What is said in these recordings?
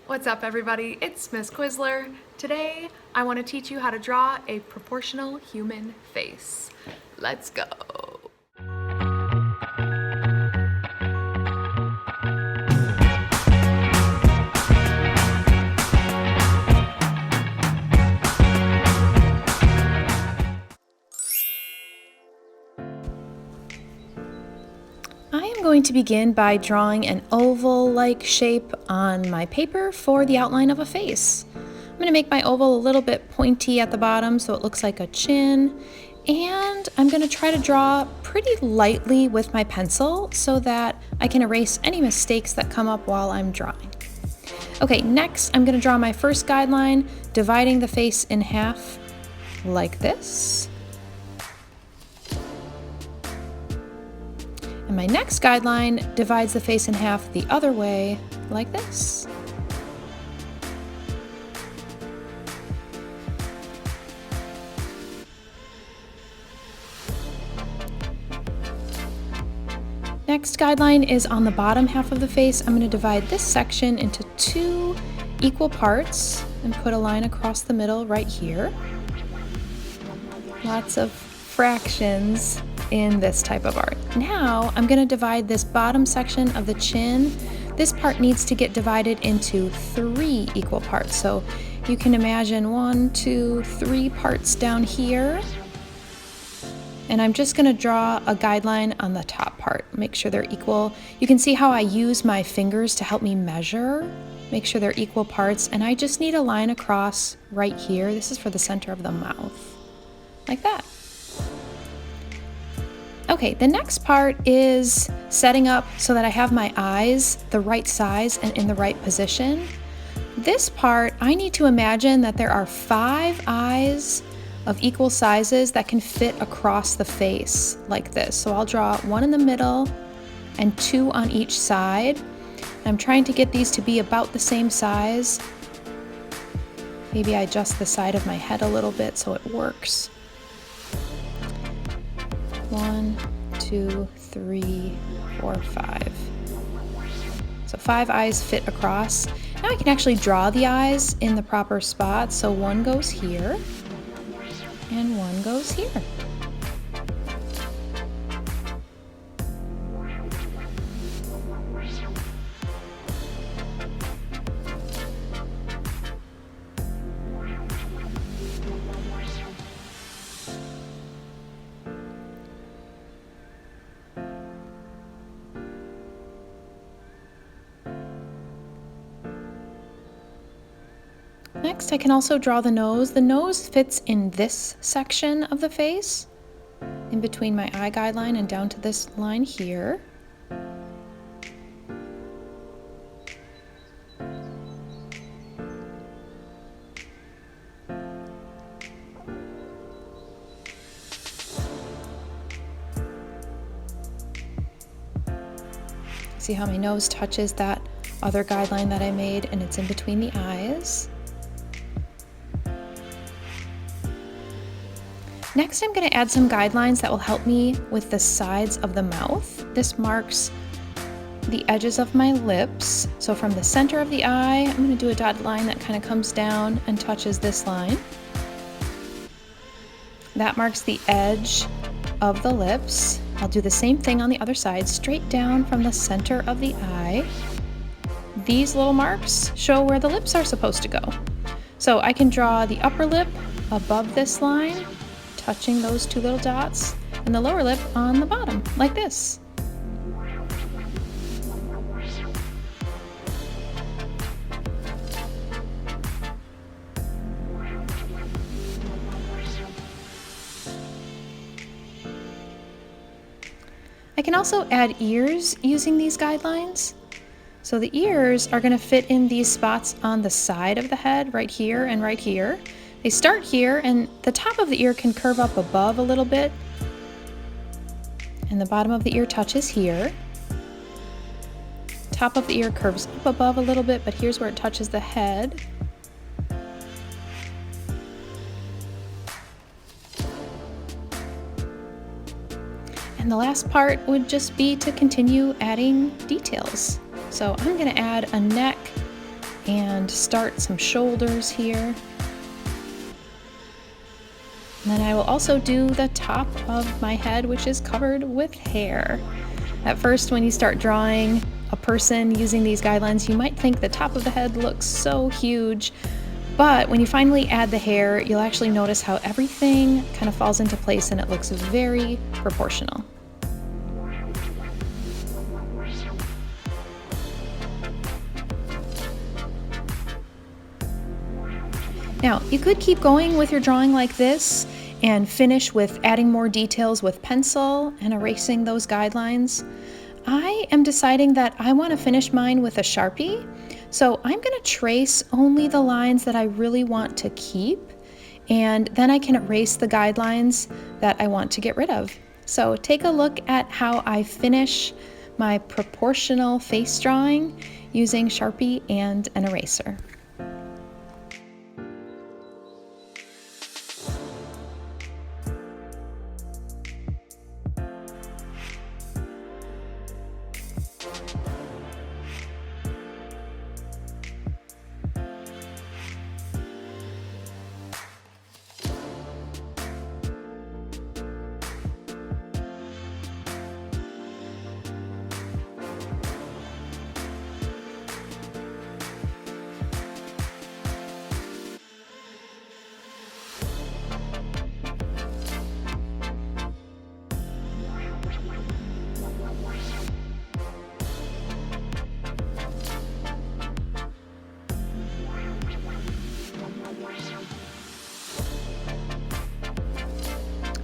What's up, everybody? It's Miss Quizler. Today I want to teach you how to draw a proportional human face. Let's go. I am going to begin by drawing an oval-like shape on my paper for the outline of a face. I'm going to make my oval a little bit pointy at the bottom so it looks like a chin, and I'm going to try to draw pretty lightly with my pencil so that I can erase any mistakes that come up while I'm drawing. Okay, next I'm going to draw my first guideline, dividing the face in half like this. And my next guideline divides the face in half the other way, like this. Next guideline is on the bottom half of the face. I'm going to divide this section into two equal parts and put a line across the middle right here. Lots of fractions in this type of art. Now I'm going to divide this bottom section of the chin. This part needs to get divided into three equal parts. So you can imagine 1, 2, 3 parts down here. And I'm just going to draw a guideline on the top part. Make sure they're equal. You can see how I use my fingers to help me measure. Make sure they're equal parts. And I just need a line across right here. This is for the center of the mouth. Like that. Okay, the next part is setting up so that I have my eyes the right size and in the right position. This part, I need to imagine that there are 5 eyes of equal sizes that can fit across the face like this. So I'll draw 1 in the middle and 2 on each side. I'm trying to get these to be about the same size. Maybe I adjust the side of my head a little bit so it works. 1, 2, 3, 4, 5. So 5 eyes fit across. Now I can actually draw the eyes in the proper spot. So 1 goes here and 1 goes here. Next, I can also draw the nose. The nose fits in this section of the face, in between my eye guideline and down to this line here. See how my nose touches that other guideline that I made, and it's in between the eyes. Next, I'm going to add some guidelines that will help me with the sides of the mouth. This marks the edges of my lips. So from the center of the eye, I'm going to do a dotted line that kind of comes down and touches this line. That marks the edge of the lips. I'll do the same thing on the other side, straight down from the center of the eye. These little marks show where the lips are supposed to go. So I can draw the upper lip above this line, touching those 2 little dots, and the lower lip on the bottom, like this. I can also add ears using these guidelines. So the ears are going to fit in these spots on the side of the head, right here and right here. They start here, and the top of the ear can curve up above a little bit, and the bottom of the ear touches here. Top of the ear curves up above a little bit, but here's where it touches the head. And the last part would just be to continue adding details. So I'm going to add a neck and start some shoulders here. And then I will also do the top of my head, which is covered with hair. At first, when you start drawing a person using these guidelines, you might think the top of the head looks so huge, but when you finally add the hair, you'll actually notice how everything kind of falls into place and it looks very proportional. Now, you could keep going with your drawing like this and finish with adding more details with pencil and erasing those guidelines. I am deciding that I want to finish mine with a Sharpie, so I'm going to trace only the lines that I really want to keep, and then I can erase the guidelines that I want to get rid of. So take a look at how I finish my proportional face drawing using Sharpie and an eraser.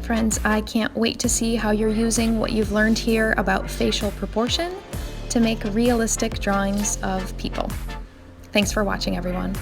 Friends, I can't wait to see how you're using what you've learned here about facial proportion to make realistic drawings of people. Thanks for watching, everyone.